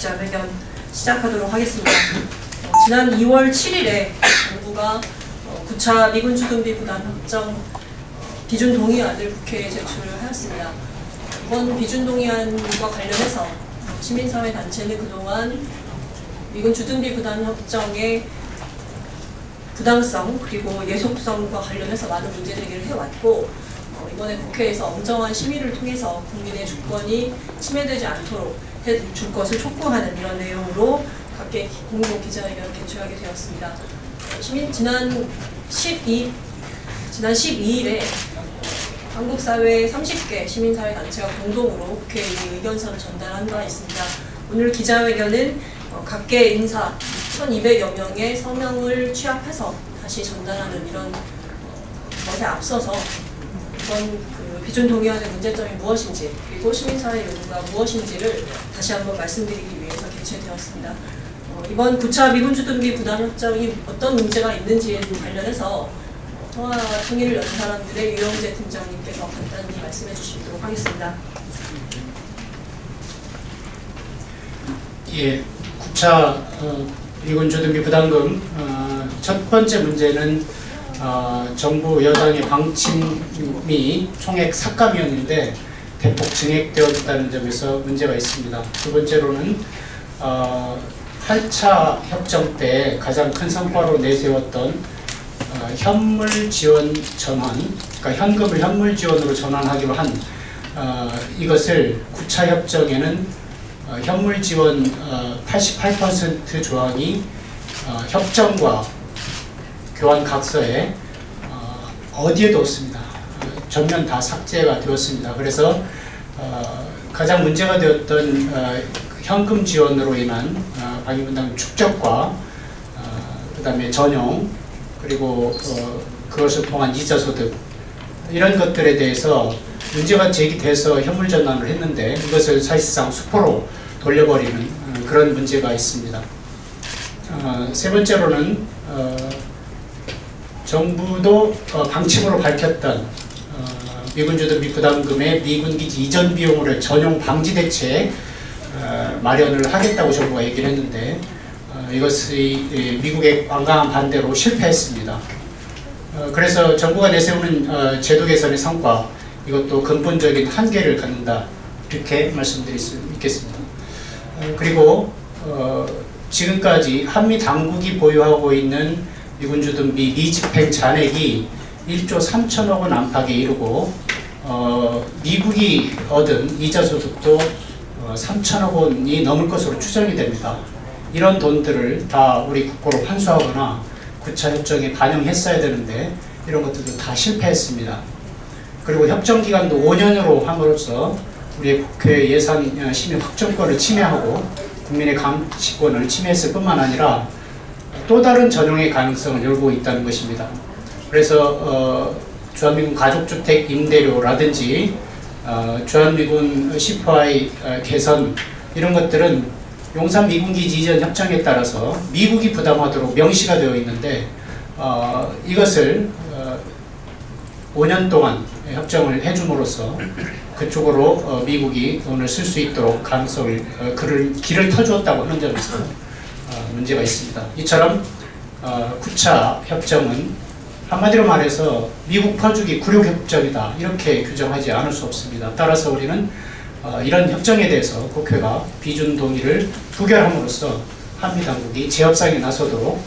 기자회견 시작하도록 하겠습니다. 지난 2월 7일에 정부가 9차 미군 주둔비 부담 협정 비준 동의안을 국회에 제출을 하였습니다. 이번 비준 동의안과 관련해서 시민사회 단체는 그동안 미군 주둔비 부담 협정의 부당성 그리고 예속성과 관련해서 많은 문제 제기를 해왔고, 이번에 국회에서 엄정한 심의를 통해서 국민의 주권이 침해되지 않도록 해줄 것을 촉구하는 이런 내용으로 각계 공동 기자회견을 개최하게 되었습니다. 지난 12일에 한국사회 30개 시민사회 단체가 공동으로 국회에 의견서를 전달한 바 있습니다. 오늘 기자회견은 각계 인사 1200여 명의 서명을 취합해서 다시 전달하는 이런 것에 앞서서 이번 비준 동의안의 문제점이 무엇인지 그리고 시민사회 요구가 무엇인지를 다시 한번 말씀드리기 위해서 개최되었습니다. 이번 9차 미군 주둔비 부담 협정이 어떤 문제가 있는지에 관련해서 통화 통일을 연 사람들의 유영재 팀장님께서 간단히 말씀해 주시도록 하겠습니다. 예, 9차 미군 주둔비 부담금 첫 번째 문제는 정부 여당의 방침이 총액 삭감이었는데 대폭 증액되었다는 점에서 문제가 있습니다. 두 번째로는 8차 협정 때 가장 큰 성과로 내세웠던 현물 지원 전환, 그러니까 현금을 현물 지원으로 전환하기로 한 이것을 9차 협정에는 현물 지원 88% 조항이 협정과 교환 각서에 어디에도 없습니다. 전면 다 삭제가 되었습니다. 그래서 가장 문제가 되었던 현금 지원으로 인한 방위분담 축적과 그 다음에 전용 그리고 그것을 통한 이자소득 이런 것들에 대해서 문제가 제기돼서 현물 전환을 했는데 이것을 사실상 수포로 돌려버리는 그런 문제가 있습니다. 세 번째로는 정부도 방침으로 밝혔던 미군 주둔비 부담금의 미군 기지 이전 비용으로 전용 방지 대책 마련을 하겠다고 정부가 얘기를 했는데 이것이 미국의 완강한 반대로 실패했습니다. 그래서 정부가 내세우는 제도 개선의 성과 이것도 근본적인 한계를 갖는다 이렇게 말씀드릴 수 있겠습니다. 그리고 지금까지 한미 당국이 보유하고 있는 미군 주둔비 미집행 잔액이 1조 3천억 원 안팎에 이르고 미국이 얻은 이자 소득도 3천억 원이 넘을 것으로 추정이 됩니다. 이런 돈들을 다 우리 국고로 환수하거나 9차 협정에 반영했어야 되는데 이런 것들도 다 실패했습니다. 그리고 협정 기간도 5년으로 함으로써 우리의 국회 예산 심의 확정권을 침해하고 국민의 감시권을 침해했을 뿐만 아니라 또 다른 전용의 가능성을 열고 있다는 것입니다. 그래서 주한미군 가족주택 임대료라든지 주한미군 C4I 개선 이런 것들은 용산 미군기지 이전 협정에 따라서 미국이 부담하도록 명시가 되어 있는데 이것을 5년 동안 협정을 해줌으로써 그쪽으로 미국이 돈을 쓸 수 있도록 가능성을 길을 터주었다고 하는 점에서 문제가 있습니다. 이처럼 9차 협정은 한마디로 말해서 미국 퍼주기 굴욕협정이다 이렇게 규정하지 않을 수 없습니다. 따라서 우리는 이런 협정에 대해서 국회가 비준 동의를 부결함으로써 한미 당국이 재협상에 나서도록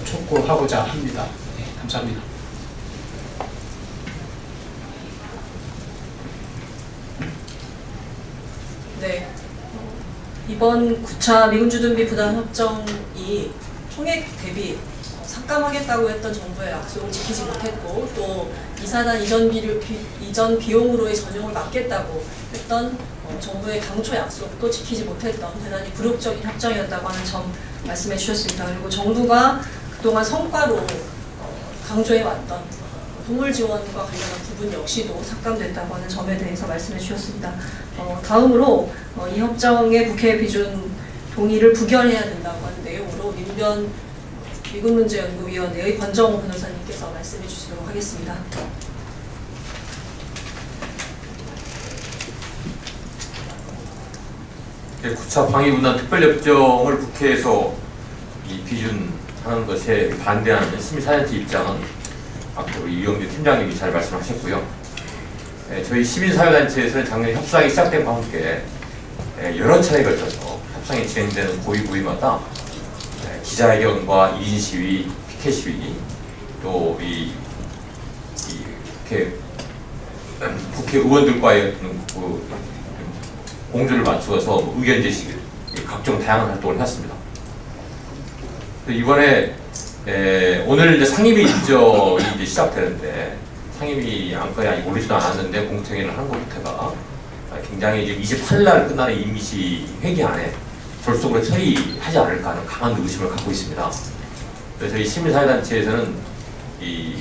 촉구하고자 합니다. 네, 감사합니다. 네, 이번 9차 미군 주둔비 부담 협정이 총액 대비 삭감하겠다고 했던 정부의 약속을 지키지 못했고 또 이사단 이전 비용으로의 전용을 막겠다고 했던 정부의 당초 약속도 지키지 못했던 대단히 굴욕적인 협정이었다고 하는 점 말씀해 주셨습니다. 그리고 정부가 그동안 성과로 강조해왔던 동물 지원과 관련한 부분 역시도 삭감됐다고 하는 점에 대해서 말씀해 주셨습니다. 다음으로 이 협정의 국회 비준 동의를 부결해야 된다고 하는 내용으로 민변 미군문제연구위원회의 권정호 변호사님께서 말씀해 주시도록 하겠습니다. 9차 방위분담 특별협정을 국회에서 이 비준하는 것에 반대하는 시민사회단체 입장은 아까 우리 이영주 팀장님이 잘 말씀하셨고요. 저희 시민사회단체에서는 작년 협상이 시작된과 함께 여러 차례에 걸쳐서 협상이 진행되는 고위부위마다 기자회견과 2인 시위, 피켓 시위, 또 국회의원들과의 공조를 맞추어서 의견 제시, 각종 다양한 활동을 해왔습니다. 이번에 오늘 이제 상임위 일정이 이제 시작되는데 상임위 안건이 아직 오르지도 않았는데 공청회를 한 것부터가 굉장히 이제 28일 끝나는 임시 회기 안에 졸속으로 처리하지 않을까 하는 강한 의심을 갖고 있습니다. 그래서 저희 시민사회단체에서는 이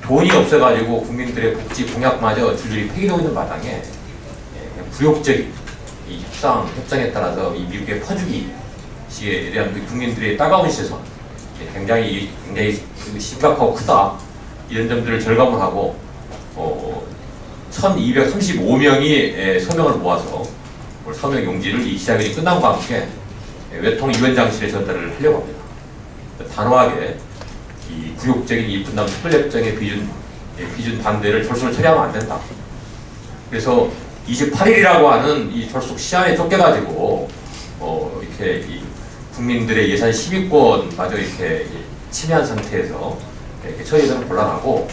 돈이 없어가지고 국민들의 복지 공약마저 줄줄이 폐기되고 있는 마당에 굴욕적인 이 협상에 따라서 이 미국의 퍼주기에 대한 국민들의 따가운 시선, 굉장히 심각하고 크다, 이런 점들을 절감을 하고 1235명이 서명을 모아서 서명 용지를 이 기자회견이 끝남과 함께 외통위원장실에 전달을 하려고 합니다. 단호하게 이 굴욕적인 이 분담 특별협정의 비준 반대를 졸속으로 처리하면 안 된다. 그래서 28일이라고 하는 이 졸속 시한에 쫓겨가지고 이렇게 이 국민들의 예산 10위권마저 이렇게 침해한 상태에서 이렇게 처리해서는 곤란하고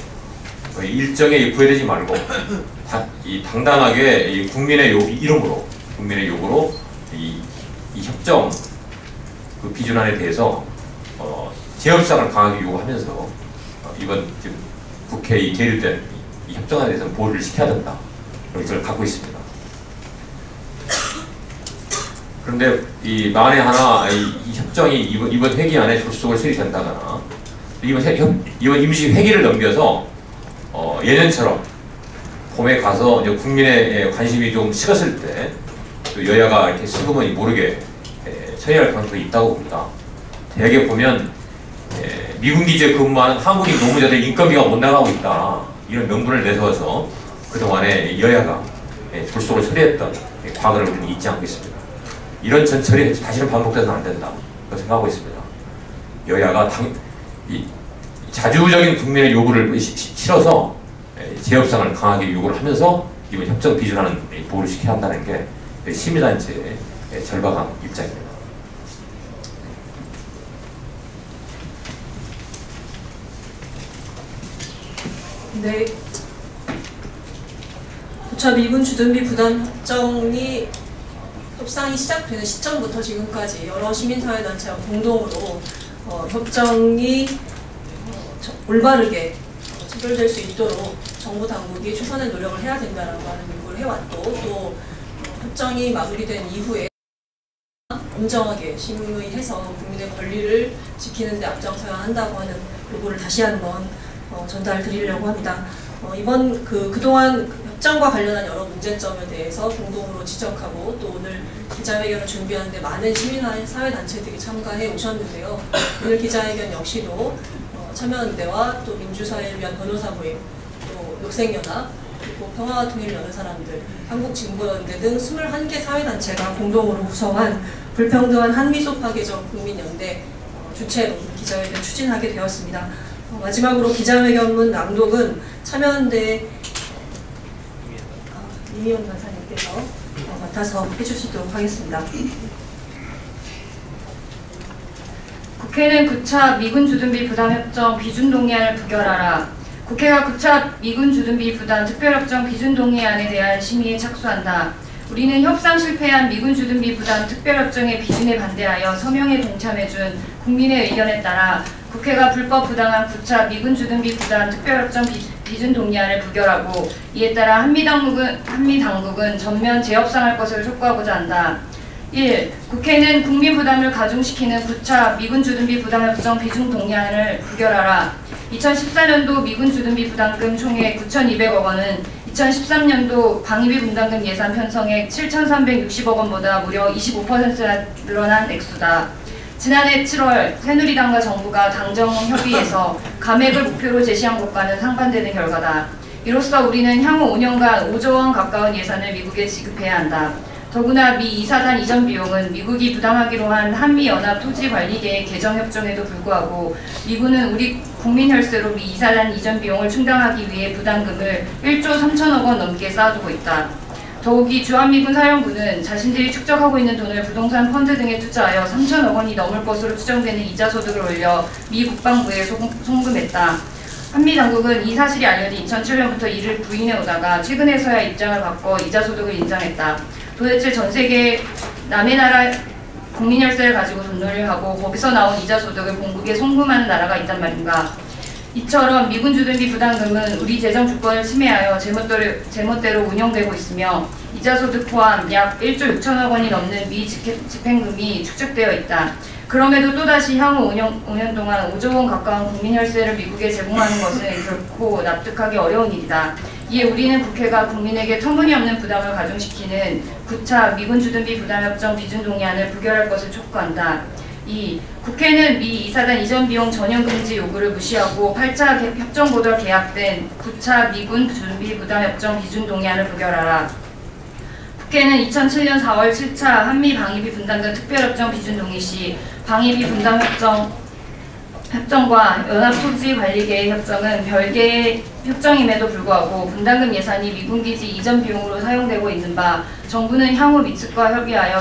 일정에 구애되지 말고 당당하게 이 국민의 이름으로 국민의 요구로 이 협정 그 비준안에 대해서 재협상을 강하게 요구하면서 이번 지금 국회에 계류된 이 협정안에 대해서는 보류를 시켜야 된다. 이걸 갖고 있습니다. 그런데 이 만에 하나 이 협정이 이번 회기 안에 졸속으로 처리된다거나 이번 임시 회기를 넘겨서 예년처럼 봄에 가서 이제 국민의 관심이 좀 식었을 때 또 여야가 이렇게 슬그머니 모르게 처리할 가능성이 있다고 봅니다. 대개 보면 미군 기지에 근무하는 한국인 노무자들 인건비가 못 나가고 있다, 이런 명분을 내세워서 그동안에 여야가 졸속으로 처리했던 과거를 우리는 잊지 않고 있습니다. 이런 전철이 다시는 반복돼서는 안 된다 생각하고 있습니다. 여야가 자주적인 국민의 요구를 실어서 재협상을 강하게 요구를 하면서 이번 협정 비준하는 보호를 시켜야 한다는 게 시민단체의 절박한 입장입니다. 네. 9차 미군 주둔비 부담 협상이 시작되는 시점부터 지금까지 여러 시민사회단체와 공동으로 협정이 올바르게 체결될 수 있도록 정부 당국이 최선의 노력을 해야 된다라고 하는 요구를 해왔고, 또 협정이 마무리된 이후에 엄정하게 심의해서 국민의 권리를 지키는 데 앞장서야 한다고 하는 요구를 다시 한번 전달드리려고 합니다. 이번 그동안 협정과 관련한 여러 문제점에 대해서 공동으로 지적하고 또 오늘 기자회견을 준비하는데 많은 시민사회단체들이 참가해 오셨는데요. 오늘 기자회견 역시도 참여연대와 또 민주사회를 위한 변호사 모임, 또 녹색연합, 그리고 평화와 통일을 여는 사람들, 한국진보연대 등 21개 사회단체가 공동으로 구성한 불평등한 한미소 파괴적 국민연대 주최로 기자회견 추진하게 되었습니다. 마지막으로 기자회견문 낭독은 참여연대 이미연 간사님께서 맡아서 해주시도록 하겠습니다. 국회는 9차 미군 주둔비 부담 협정 비준 동의안을 부결하라. 국회가 9차 미군 주둔비 부담 특별협정 비준 동의안에 대한 심의에 착수한다. 우리는 협상 실패한 미군 주둔비 부담 특별협정의 비준에 반대하여 서명에 동참해준 국민의 의견에 따라 국회가 불법 부당한 9차 미군 주둔비 부담 특별협정 비준 동의안을 부결하고, 이에 따라 한미 당국은 전면 재협상할 것을 촉구하고자 한다. 1. 국회는 국민 부담을 가중시키는 9차 미군 주둔비 부담협정 비준 동의안을 부결하라. 2014년도 미군 주둔비 부담금 총액 9,200억 원은 2013년도 방위비 분담금 예산 편성액 7,360억 원보다 무려 25%나 늘어난 액수다. 지난해 7월 새누리당과 정부가 당정 협의에서 감액을 목표로 제시한 것과는 상반되는 결과다. 이로써 우리는 향후 5년간 5조 원 가까운 예산을 미국에 지급해야 한다. 더구나 미 이사단 이전 비용은 미국이 부담하기로 한 한미연합토지관리계획 개정협정에도 불구하고 미군은 우리 국민 혈세로 미 이사단 이전 비용을 충당하기 위해 부담금을 1조 3천억 원 넘게 쌓아두고 있다. 더욱이 주한미군 사령부는 자신들이 축적하고 있는 돈을 부동산 펀드 등에 투자하여 3천억 원이 넘을 것으로 추정되는 이자 소득을 올려 미 국방부에 송금했다. 한미 당국은 이 사실이 알려진 2007년부터 이를 부인해 오다가 최근에서야 입장을 바꿔 이자 소득을 인정했다. 도대체 전 세계 남의 나라 국민 혈세를 가지고 돈놀이를 하고 거기서 나온 이자 소득을 본국에 송금하는 나라가 있단 말인가. 이처럼 미군 주둔비 부담금은 우리 재정 주권을 침해하여 제멋대로 운영되고 있으며 이자 소득 포함 약 1조 6천억 원이 넘는 미 집행금이 축적되어 있다. 그럼에도 또다시 향후 5년 동안 5조 원 가까운 국민 혈세를 미국에 제공하는 것은 결코 납득하기 어려운 일이다. 이에 우리는 국회가 국민에게 터무니없는 부담을 가중시키는 9차 미군 주둔비 부담협정 비준 동의안을 부결할 것을 촉구한다. 2. 국회는 미 이사단 이전 비용 전용 금지 요구를 무시하고 8차 협정보다 계약된 9차 미군 주둔비 부담협정 비준 동의안을 부결하라. 국회는 2007년 4월 7차 한미 방위비 분담금 특별협정 비준 동의 시 방위비 분담협정과 연합토지관리계획 협정은 별개의 협정임에도 불구하고 분담금 예산이 미군기지 이전 비용으로 사용되고 있는 바 정부는 향후 미측과 협의하여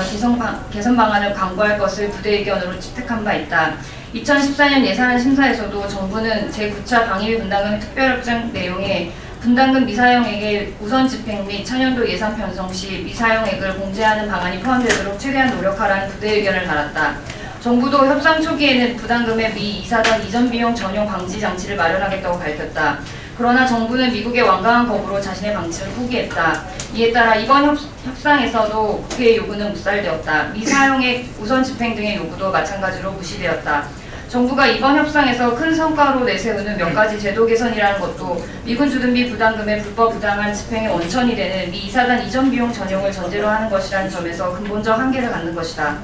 개선 방안을 강구할 것을 부대 의견으로 채택한 바 있다. 2014년 예산안 심사에서도 정부는 제9차 방위비 분담금 특별협정 내용에 분담금 미사용액의 우선 집행 및 차년도 예산 편성 시 미사용액을 공제하는 방안이 포함되도록 최대한 노력하라는 부대 의견을 달았다. 정부도 협상 초기에는 부담금의 미 이사단 이전 비용 전용 방지 장치를 마련하겠다고 밝혔다. 그러나 정부는 미국의 완강한 거부로 자신의 방침을 포기했다. 이에 따라 이번 협상에서도 국회의 요구는 묵살되었다. 미사용액 우선 집행 등의 요구도 마찬가지로 무시되었다. 정부가 이번 협상에서 큰 성과로 내세우는 몇 가지 제도 개선이라는 것도 미군 주둔비 부담금의 불법 부당한 집행의 원천이 되는 미 이사단 이전 비용 전용을 전제로 하는 것이라는 점에서 근본적 한계를 갖는 것이다.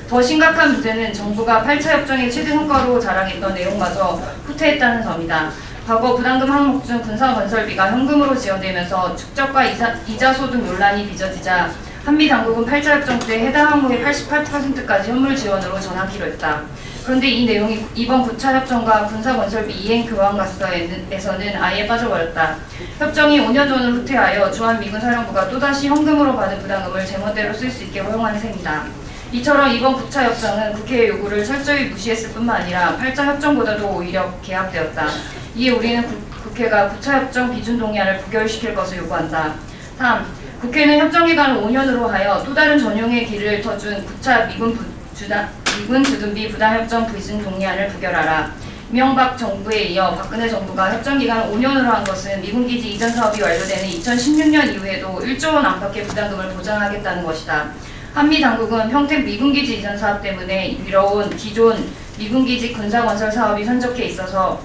더 심각한 문제는 정부가 8차 협정의 최대 성과로 자랑했던 내용마저 후퇴했다는 점이다. 과거 부담금 항목 중 군사건설비가 현금으로 지원되면서 축적과 이자 소득 논란이 빚어지자 한미 당국은 8차 협정 때 해당 항목의 88%까지 현물 지원으로 전하기로 했다. 그런데 이 내용이 이번 9차 협정과 군사건설비 이행 교환가서에서는 아예 빠져버렸다. 협정이 5년 전으로 후퇴하여 주한미군 사령부가 또다시 현금으로 받은 부담금을 제멋대로 쓸 수 있게 허용한 셈이다. 이처럼 이번 9차 협정은 국회의 요구를 철저히 무시했을 뿐만 아니라 8차 협정보다도 오히려 개합되었다. 이에 우리는 국회가 9차 협정 비준 동의안을 부결시킬 것을 요구한다. 3. 국회는 협정기간을 5년으로 하여 또 다른 전용의 길을 터준 9차 미군 주둔비 부담협정 비준 동의안을 부결하라. 이명박 정부에 이어 박근혜 정부가 협정기간을 5년으로 한 것은 미군기지 이전 사업이 완료되는 2016년 이후에도 1조 원 안팎의 부담금을 보장하겠다는 것이다. 한미 당국은 평택 미군기지 이전 사업 때문에 미뤄온 기존 미군기지 군사건설 사업이 산적해 있어서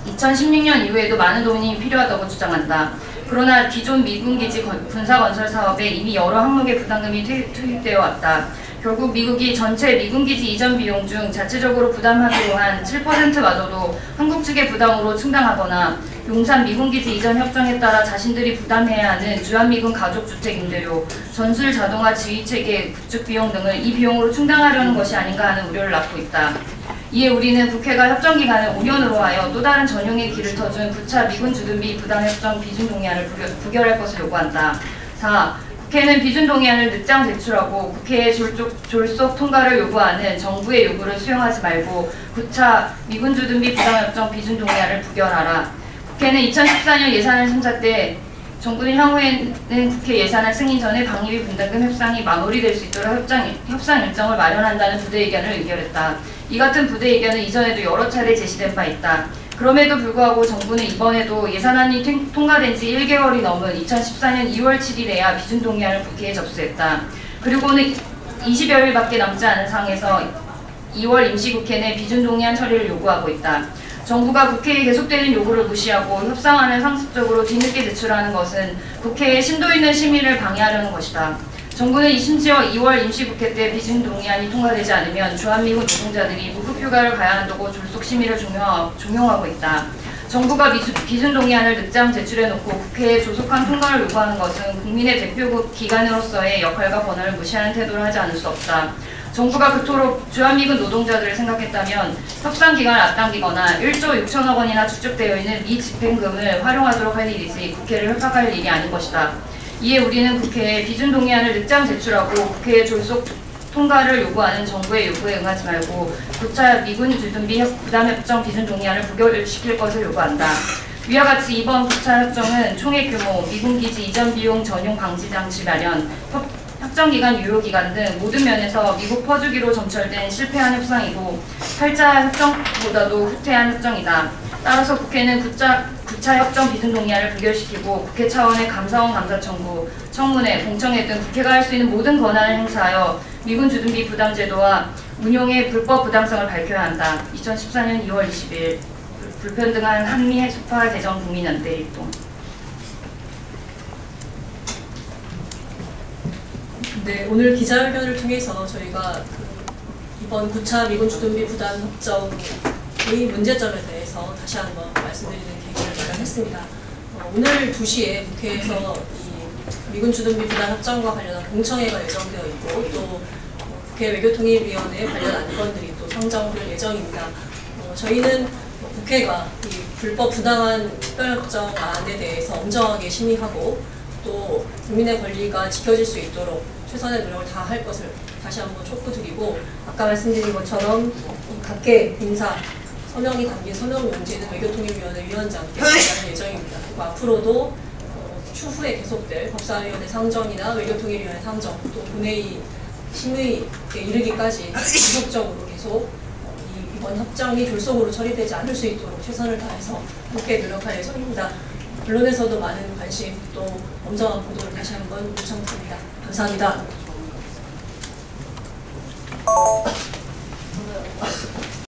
2016년 이후에도 많은 돈이 필요하다고 주장한다. 그러나 기존 미군기지 군사건설 사업에 이미 여러 항목의 부담금이 투입되어 왔다. 결국 미국이 전체 미군기지 이전 비용 중 자체적으로 부담하기로 한 7%마저도 한국 측의 부담으로 충당하거나 용산 미군기지 이전 협정에 따라 자신들이 부담해야 하는 주한미군 가족주택 임대료, 전술 자동화 지휘체계 구축 비용 등을 이 비용으로 충당하려는 것이 아닌가 하는 우려를 낳고 있다. 이에 우리는 국회가 협정기간을 5년으로 하여 또 다른 전용의 길을 터준 9차 미군 주둔비 부담협정 비준 동의안을 부결할 것을 요구한다. 4. 국회는 비준 동의안을 늦장 제출하고 국회의 졸속 통과를 요구하는 정부의 요구를 수용하지 말고 9차 미군 주둔비 부담협정 비준 동의안을 부결하라. 국회는 2014년 예산안 심사 때 정부는 향후에는 국회 예산안 승인 전에 방위비 분담금 협상이 마무리될 수 있도록 협상 일정을 마련한다는 부대 의견을 의결했다. 이 같은 부대 의견은 이전에도 여러 차례 제시된 바 있다. 그럼에도 불구하고 정부는 이번에도 예산안이 통과된 지 1개월이 넘은 2014년 2월 7일에야 비준 동의안을 국회에 접수했다. 그리고는 20여일밖에 남지 않은 상황에서 2월 임시국회 내 비준 동의안 처리를 요구하고 있다. 정부가 국회에 계속되는 요구를 무시하고 협상안을 상습적으로 뒤늦게 제출하는 것은 국회의 심도 있는 심의를 방해하려는 것이다. 정부는 심지어 2월 임시국회 때 비준 동의안이 통과되지 않으면 주한미군 노동자들이 무급휴가를 가야 한다고 졸속 심의를 종용하고 있다. 정부가 비준 동의안을 늦장 제출해놓고 국회에 조속한 통과를 요구하는 것은 국민의 대표 기관으로서의 역할과 권한을 무시하는 태도를 하지 않을 수 없다. 정부가 그토록 주한미군 노동자들을 생각했다면 협상 기간을 앞당기거나 1조 6천억 원이나 축적되어 있는 미 집행금을 활용하도록 할 일이지 국회를 협박할 일이 아닌 것이다. 이에 우리는 국회에 비준 동의안을 늦장 제출하고 국회에 졸속 통과를 요구하는 정부의 요구에 응하지 말고 9차 미군 주둔비 부담협정 비준 동의안을 부결시킬 것을 요구한다. 위와 같이 이번 9차 협정은 총액 규모, 미군 기지 이전 비용 전용 방지 장치 마련, 협정기간 유효기간 등 모든 면에서 미국 퍼주기로 점철된 실패한 협상이고 8차 협정보다도 후퇴한 협정이다. 따라서 국회는 9차 협정 비준 동의안을 부결시키고 국회 차원의 감사원 감사 청구, 청문회, 공청회 등 국회가 할 수 있는 모든 권한을 행사하여 미군 주둔비 부담 제도와 운용의 불법 부당성을 밝혀야 한다. 2014년 2월 20일 불평등한 한미 해수파 대전 국민연대 일동. 네, 오늘 기자회견을 통해서 저희가 이번 9차 미군 주둔비 부담 협정의 문제점에 대해서 다시 한번 말씀드리는 계기를 마련했습니다. 오늘 2시에 국회에서 이 미군 주둔비 부담 협정과 관련한 공청회가 예정되어 있고 또 국회 외교통일위원회 관련 안건들이 또 상정될 예정입니다. 저희는 국회가 이 불법 부당한 특별협정안에 대해서 엄정하게 심의하고 또 국민의 권리가 지켜질 수 있도록 최선의 노력을 다할 것을 다시 한번 촉구드리고 아까 말씀드린 것처럼 각계 인사 서명이 담긴 서명 용지는 외교통일위원회 위원장께 전달할 예정입니다. 그리고 앞으로도 추후에 계속될 법사위원회 상정이나 외교통일위원회 상정 또 본회의 심의에 이르기까지 지속적으로 계속 이번 협정이 졸속으로 처리되지 않을 수 있도록 최선을 다해서 함께 노력할 예정입니다. 언론에서도 많은 관심 또 엄정한 보도를 다시 한번 요청드립니다. 감사합니다.